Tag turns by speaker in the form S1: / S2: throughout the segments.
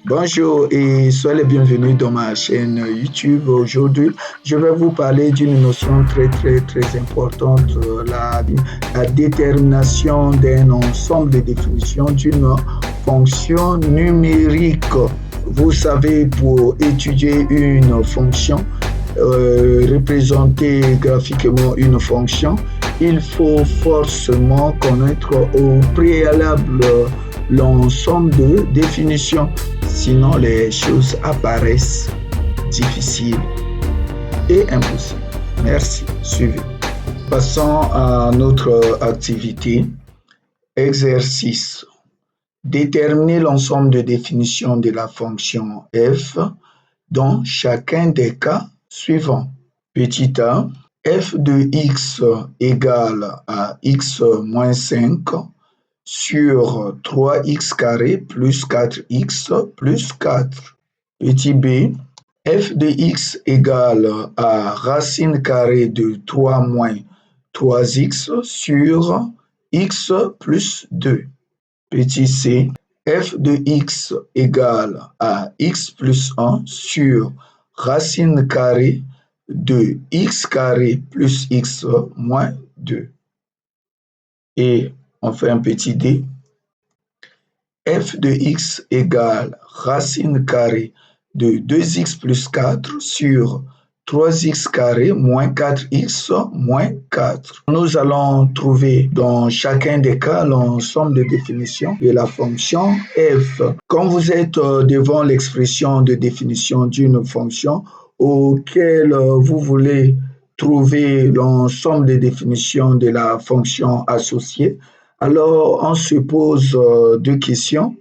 S1: Bonjour et soyez les bienvenus dans ma chaîne YouTube. Aujourd'hui, je vais vous parler d'une notion très importante, la détermination d'un ensemble de définitions d'une fonction numérique. Vous savez, pour étudier une fonction, représenter graphiquement une fonction, il faut forcément connaître au préalable l'ensemble de définitions. Sinon, les choses apparaissent difficiles et impossibles. Merci. Suivez. Passons à notre activité. Exercice. Déterminer l'ensemble de définitions de la fonction f dans chacun des cas suivants. Petit a, f de x égale à x moins 5 sur 3x carré plus 4x plus 4. Petit b, f de x égale à racine carrée de 3 moins 3x sur x plus 2. Petit c, f de x égale à x plus 1 sur racine carrée de x carré plus x moins 2. Et on fait un petit d. F de x égale racine carrée de 2x plus 4 sur 3x carré moins 4x moins 4. Nous allons trouver dans chacun des cas l'ensemble de définitions de la fonction f. Quand vous êtes devant l'expression de définition d'une fonction auquel vous voulez trouver l'ensemble des définitions de la fonction associée, alors on se pose deux questions.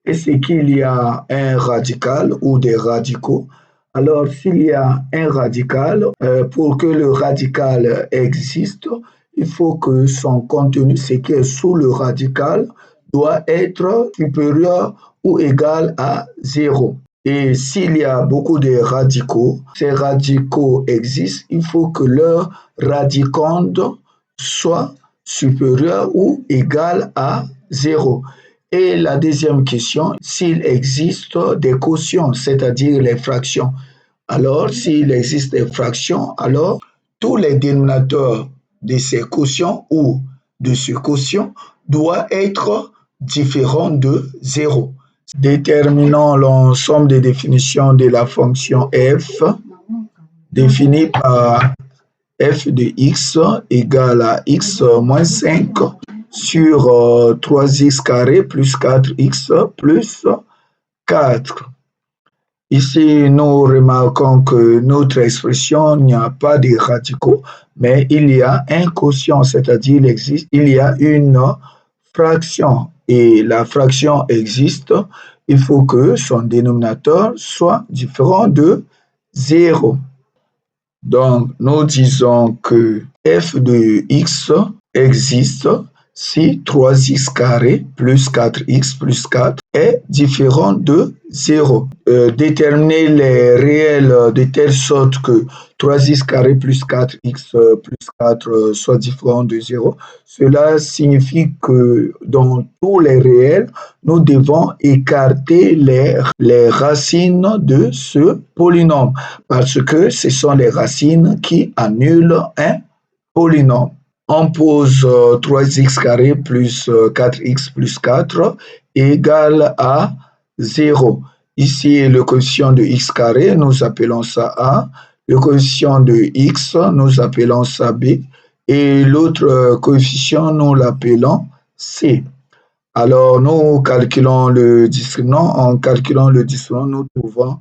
S1: Est-ce qu'il y a un radical ou des radicaux? Alors, s'il y a un radical, pour que le radical existe, il faut que son contenu, ce qui est sous le radical, doit être supérieur ou égal à 0. Et s'il y a beaucoup de radicaux, ces radicaux existent, il faut que leur radicande soit supérieur ou égal à 0. Et la deuxième question, s'il existe des quotients, c'est-à-dire les fractions. Alors, s'il existe des fractions, alors tous les dénominateurs de ces quotients ou de ce quotient doivent être différents de 0. Déterminons l'ensemble des définitions de la fonction f définie par f de x égale à x moins 5 sur 3x carré plus 4x plus 4. Ici, nous remarquons que notre expression, il n'y a pas de radicaux, mais il y a un quotient, c'est-à-dire il y a une fraction. Et la fraction existe, il faut que son dénominateur soit différent de 0. Donc, nous disons que f de x existe si 3x carré plus 4x plus 4 est différent de 0. Déterminer les réels de telle sorte que 3x carré plus 4x plus 4 soit différent de 0. Cela signifie que dans tous les réels, nous devons écarter les racines de ce polynôme parce que ce sont les racines qui annulent un polynôme. On pose 3x carré plus 4x plus 4 égale à 0. Ici, le coefficient de x carré, nous appelons ça A. Le coefficient de x, nous appelons ça B. Et l'autre coefficient, nous l'appelons C. Alors, nous calculons le discriminant. En calculant le discriminant, nous trouvons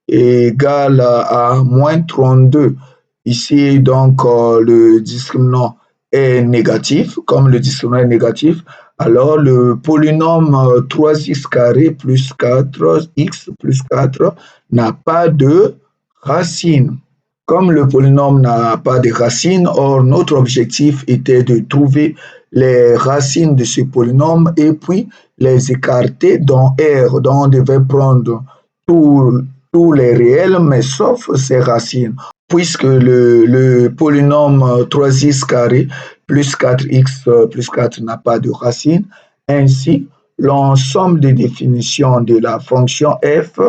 S1: égal à moins 32. Ici, donc, le discriminant est négatif. Comme le discriminant est négatif, alors le polynôme 3x carré plus 4x plus 4 n'a pas de racine. Comme le polynôme n'a pas de racine, or notre objectif était de trouver les racines de ce polynôme et puis les écarter dans R. Donc on devait prendre tous les réels, mais sauf ces racines. Puisque le polynôme 3x carré plus 4x plus 4 n'a pas de racine, ainsi l'ensemble des définitions de la fonction f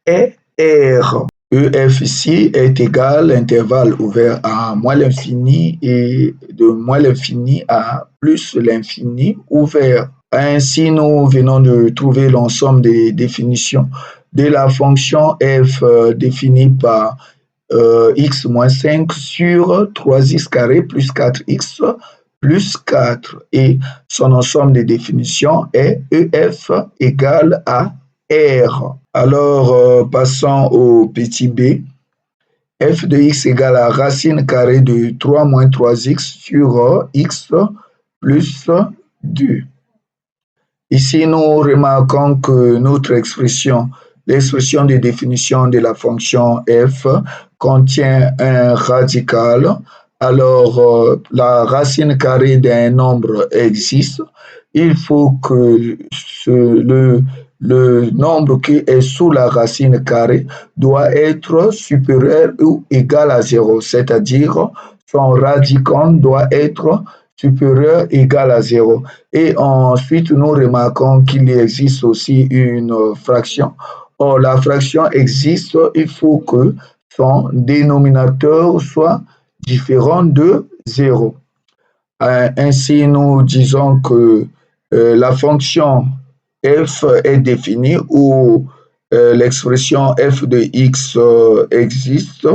S1: est R. EF ici est égal à l'intervalle ouvert à moins l'infini et de moins l'infini à plus l'infini ouvert. Ainsi, nous venons de trouver l'ensemble des définitions de la fonction f définie par x moins 5 sur 3x carré plus 4x plus 4. Et son ensemble de définitions est EF égale à R. Alors, passons au petit b. F de x égale à racine carrée de 3 moins 3x sur x plus 2. Ici, nous remarquons que notre expression, l'expression de définition de la fonction f, contient un radical. Alors, la racine carrée d'un nombre existe. Il faut que le nombre qui est sous la racine carrée doit être supérieur ou égal à 0, c'est-à-dire son radicand doit être supérieur ou égal à 0. Et ensuite, nous remarquons qu'il existe aussi une fraction. Or, la fraction existe, il faut que son dénominateur soit différent de 0. Ainsi, nous disons que la fonction f est définie où l'expression f de x existe.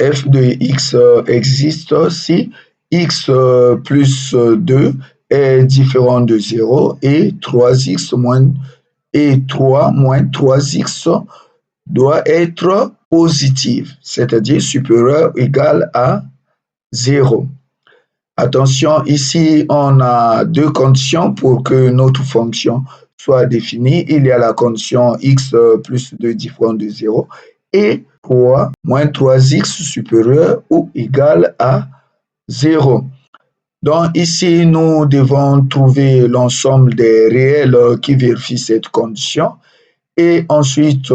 S1: F de x existe si x plus 2 est différent de 0 et 3x moins et 3 moins 3x doit être positif, c'est-à-dire supérieur ou égal à 0. Attention, ici, on a deux conditions pour que notre fonction soit définie. Il y a la condition x plus 2 différent de 0 et 3 moins 3x supérieur ou égal à 0. Donc ici, nous devons trouver l'ensemble des réels qui vérifient cette condition et ensuite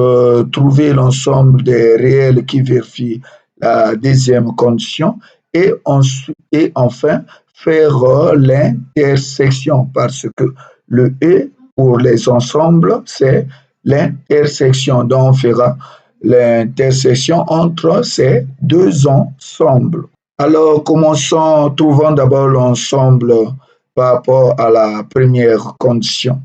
S1: trouver l'ensemble des réels qui vérifient la deuxième condition et enfin faire l'intersection parce que le et pour les ensembles, c'est l'intersection. Donc on fera l'intersection entre ces deux ensembles. Alors commençons, trouvons d'abord l'ensemble par rapport à la première condition.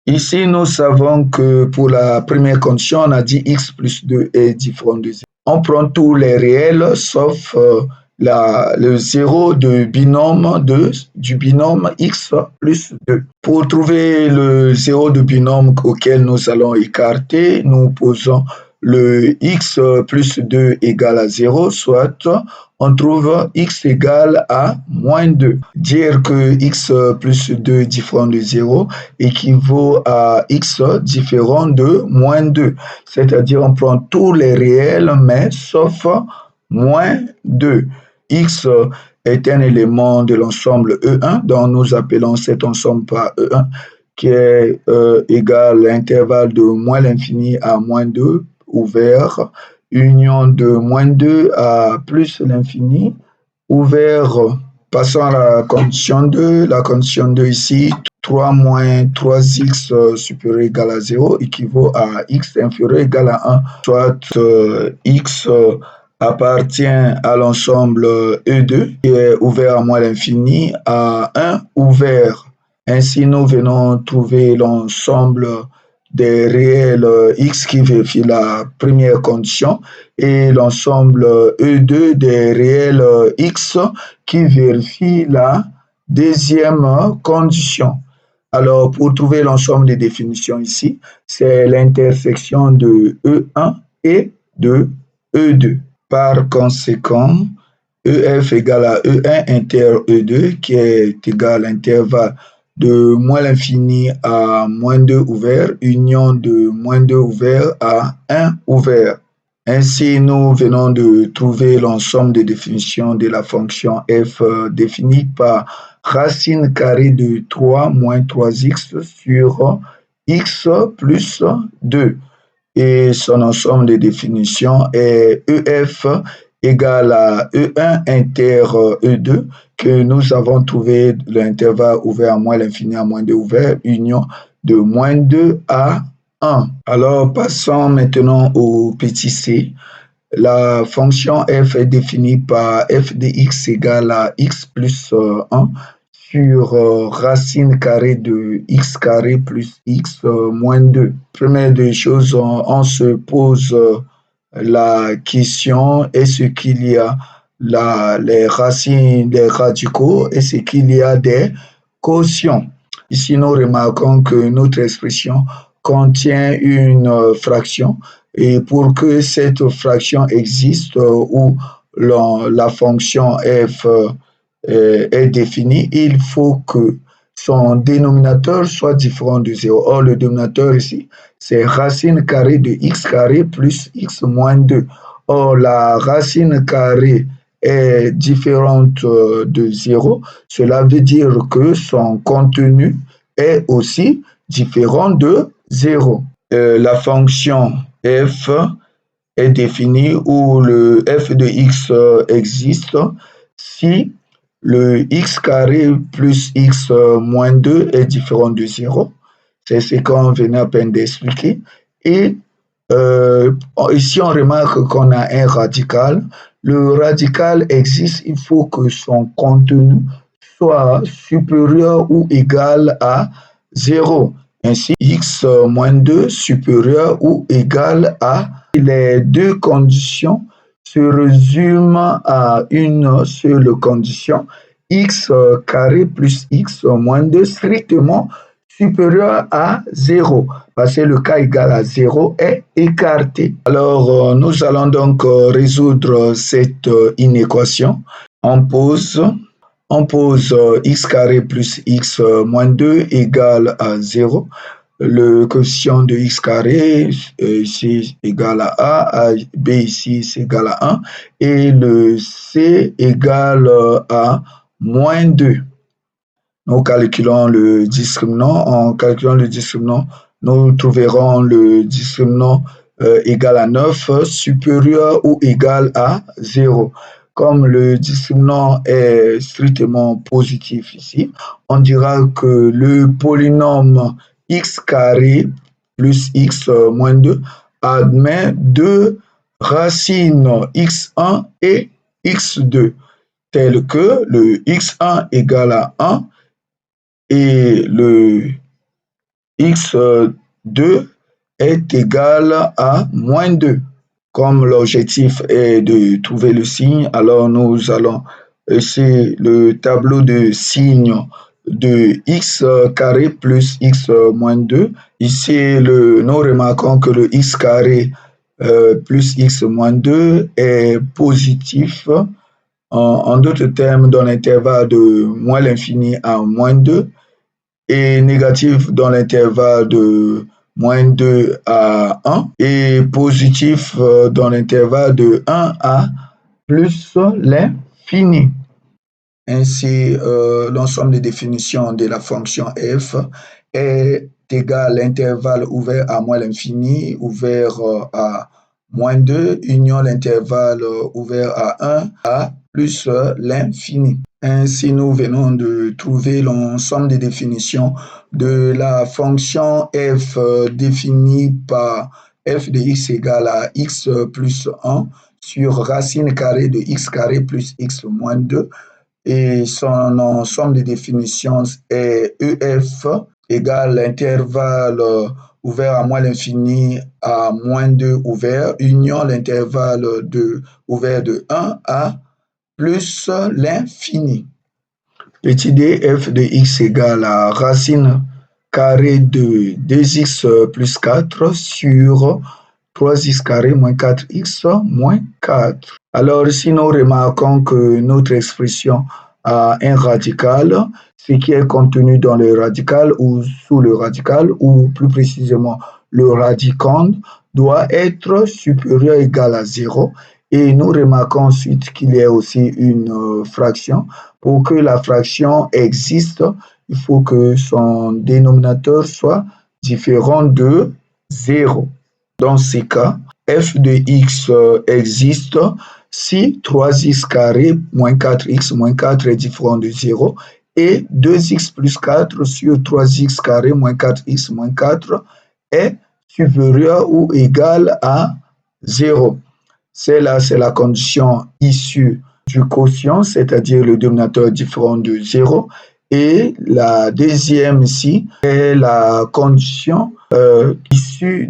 S1: Ici, nous savons que pour la première condition, on a dit x plus 2 est différent de 0. On prend tous les réels sauf le 0 du binôme x plus 2. Pour trouver le 0 du binôme auquel nous allons écarter, nous posons le x plus 2 égale à 0, soit on trouve x égale à moins 2. Dire que x plus 2 différent de 0 équivaut à x différent de moins 2. C'est-à-dire on prend tous les réels, mais sauf moins 2. X est un élément de l'ensemble E1, dont nous appelons cet ensemble par E1, qui est égal à l'intervalle de moins l'infini à moins 2, ouvert, union de moins 2 à plus l'infini, ouvert. Passons à la condition 2. La condition 2 ici, 3 moins 3x supérieur ou égal à 0 équivaut à x inférieur ou égal à 1, soit x appartient à l'ensemble E2 qui est ouvert à moins l'infini à 1 ouvert. Ainsi, nous venons trouver l'ensemble des réels x qui vérifient la première condition et l'ensemble E2 des réels x qui vérifient la deuxième condition. Alors, pour trouver l'ensemble des définitions ici, c'est l'intersection de E1 et de E2. Par conséquent, EF égale à E1 inter E2 qui est égal à l'intervalle de moins l'infini à moins 2 ouvert, union de moins 2 ouvert à 1 ouvert. Ainsi, nous venons de trouver l'ensemble des définitions de la fonction f définie par racine carrée de 3 moins 3x sur x plus 2. Et son ensemble de définitions est EF égale à E1 inter E2 que nous avons trouvé l'intervalle ouvert à moins l'infini à moins 2 ouvert, union de moins 2 à 1. Alors, passons maintenant au petit c. La fonction f est définie par f de x égale à x plus 1 sur racine carrée de x carré plus x moins 2. Première des choses, on se pose la question, est-ce qu'il y a les racines des radicaux, est-ce qu'il y a des quotients? Ici, nous remarquons que notre expression contient une fraction et pour que cette fraction existe ou la fonction f est définie, il faut que son dénominateur soit différent de 0. Or, le dénominateur ici, c'est racine carrée de x carré plus x moins 2. Or, la racine carrée est différente de 0. Cela veut dire que son contenu est aussi différent de 0. La fonction f est définie où le f de x existe si le x carré plus x moins 2 est différent de 0. C'est ce qu'on venait à peine d'expliquer. Et ici, on remarque qu'on a un radical. Le radical existe, il faut que son contenu soit supérieur ou égal à 0. Ainsi, x moins 2 supérieur ou égal à. Les deux conditions se résument à une seule condition, x carré plus x moins 2 strictement supérieur à 0, parce que le cas égal à 0 est écarté. Alors, nous allons donc résoudre cette inéquation. On pose x carré plus x moins 2 égale à 0. Le coefficient de x carré ici égal à b ici c'est égal à 1 et le c égale à moins 2. Nous calculons le discriminant. En calculant le discriminant, nous trouverons le discriminant égal à 9 supérieur ou égal à 0. Comme le discriminant est strictement positif ici, on dira que le polynôme x carré plus x moins 2 admet deux racines x1 et x2, telles que le x1 égale à 1 et le x2 est égal à moins 2. Comme l'objectif est de trouver le signe, alors nous allons essayer le tableau de signes de x carré plus x moins 2. Ici, nous remarquons que le x carré plus x moins 2 est positif. En d'autres termes, dans l'intervalle de moins l'infini à moins 2 et négatif dans l'intervalle de moins 2 à 1 et positif dans l'intervalle de 1 à plus l'infini. Ainsi, l'ensemble des définitions de la fonction f est égal à l'intervalle ouvert à moins l'infini, ouvert à moins 2, union l'intervalle ouvert à 1 à plus l'infini. Ainsi, nous venons de trouver l'ensemble des définitions de la fonction f définie par f de x égale à x plus 1 sur racine carrée de x carré plus x moins 2 et son ensemble de définitions est EF égale l'intervalle ouvert à moins l'infini à moins 2 ouvert, union l'intervalle ouvert de 1 à plus l'infini. Petit d, f de x égale à racine carrée de 2x plus 4 sur 3x carré moins 4x moins 4. Alors, si nous remarquons que notre expression a un radical, ce qui est contenu dans le radical ou sous le radical, ou plus précisément le radicand, doit être supérieur ou égal à 0. Et nous remarquons ensuite qu'il y a aussi une fraction. Pour que la fraction existe, il faut que son dénominateur soit différent de 0. Dans ces cas, f de x existe si 3x carré moins 4x moins 4 est différent de 0 et 2x plus 4 sur 3x carré moins 4x moins 4 est supérieur ou égal à 0. C'est la condition issue du quotient, c'est-à-dire le dénominateur différent de 0. Et la deuxième ici est la condition issue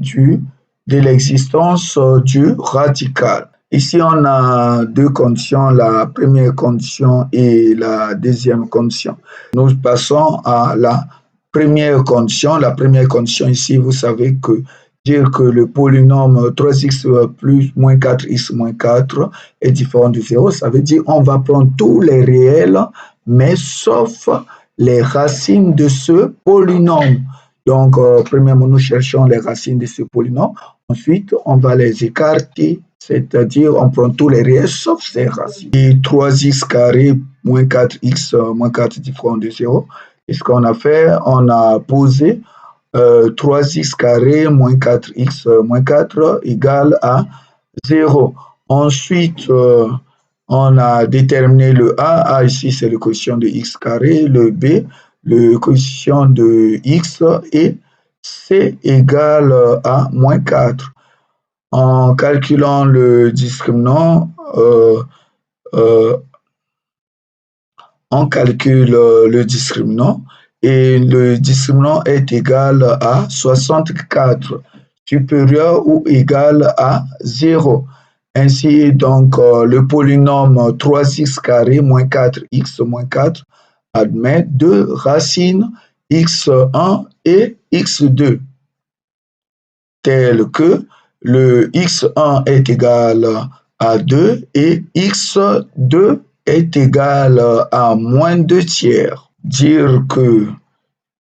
S1: de l'existence du radical. Ici, on a deux conditions, la première condition et la deuxième condition. Nous passons à la première condition. La première condition ici, vous savez que dire que le polynôme 3x plus moins 4x moins 4 est différent de 0, ça veut dire qu'on va prendre tous les réels, mais sauf les racines de ce polynôme. Donc, premièrement, nous cherchons les racines de ce polynôme. Ensuite, on va les écarter, c'est-à-dire on prend tous les réels sauf ces racines. Et 3x carré moins 4x moins 4 différent de 0. Et ce qu'on a fait, on a posé 3x carré moins 4x moins 4 égale à 0. Ensuite, on a déterminé le A. A ici, c'est le quotient de x carré. Le B, le quotient de x. Et C égale à moins 4. En calculant le discriminant, on calcule le discriminant et le discriminant est égal à 64, supérieur ou égal à 0. Ainsi, donc, le polynôme 3x carré moins 4x moins 4 admet deux racines x1 et x2, telles que le x1 est égal à 2 et x2 est égal à moins 2 tiers. Dire que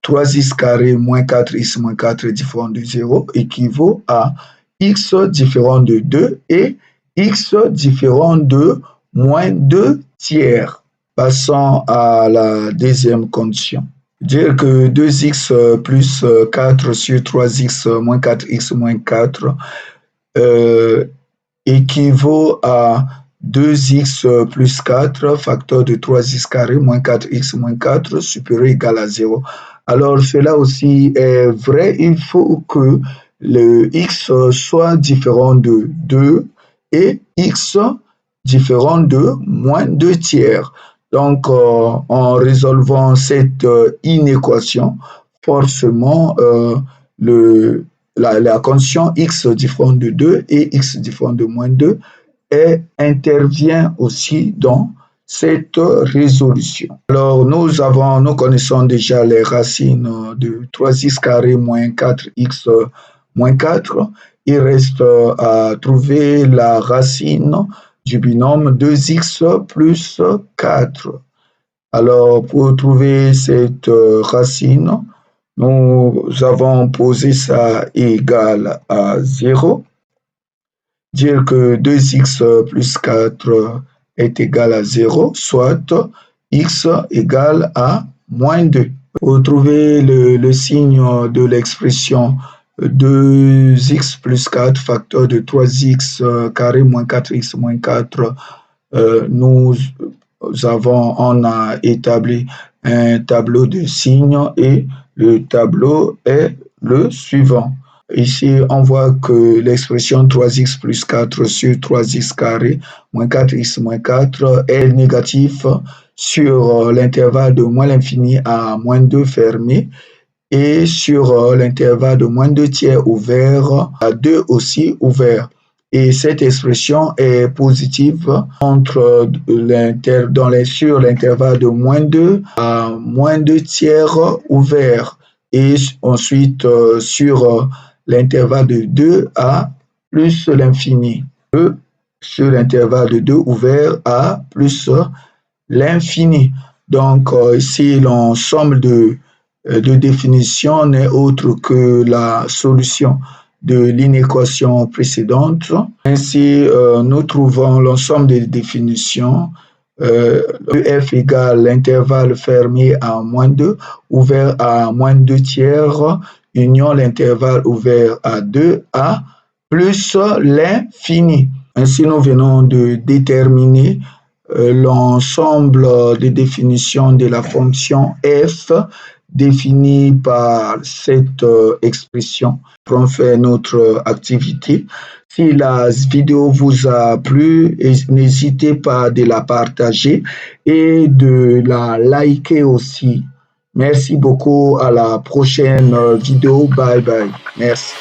S1: 3x carré moins 4x moins 4 est différent de 0 équivaut à x différent de 2 et x différent de moins 2 tiers. Passons à la deuxième condition. Dire que 2x plus 4 sur 3x moins 4x moins 4 équivaut à 2x plus 4 facteur de 3x carré moins 4x moins 4 supérieur ou égal à 0. Alors, cela aussi est vrai. Il faut que le x soit différent de 2 et x différent de moins 2 tiers. Donc, en résolvant cette inéquation, forcément, la condition x différent de 2 et x différent de moins 2 intervient aussi dans cette résolution. Alors, nous connaissons déjà les racines de 3x carré moins 4x moins 4. Il reste à trouver la racine du binôme 2x plus 4. Alors, pour trouver cette racine, nous avons posé ça égal à 0. Dire que 2x plus 4 est égal à 0, soit x égale à moins 2. Pour trouver le signe de l'expression 2x plus 4 facteur de 3x carré moins 4x moins 4, on a établi un tableau de signes et le tableau est le suivant. Ici, on voit que l'expression 3x plus 4 sur 3x carré moins 4x moins 4 est négatif sur l'intervalle de moins l'infini à moins 2 fermé et sur l'intervalle de moins 2 tiers ouvert à 2 aussi ouvert. Et cette expression est positive sur l'intervalle de moins 2 à moins 2 tiers ouvert et ensuite sur l'intervalle de 2 à plus l'infini. Sur l'intervalle de 2 ouvert à plus l'infini. Donc, ici, l'ensemble de définitions n'est autre que la solution de l'inéquation précédente. Ainsi, nous trouvons l'ensemble des définitions. F égale l'intervalle fermé à moins 2, ouvert à moins 2 tiers, union l'intervalle ouvert à 2 à plus l'infini. Ainsi, nous venons de déterminer l'ensemble des définitions de la fonction f définie par cette expression pour en faire notre activité. Si la vidéo vous a plu, n'hésitez pas de la partager et de la liker aussi. Merci beaucoup. À la prochaine vidéo. Bye bye. Merci.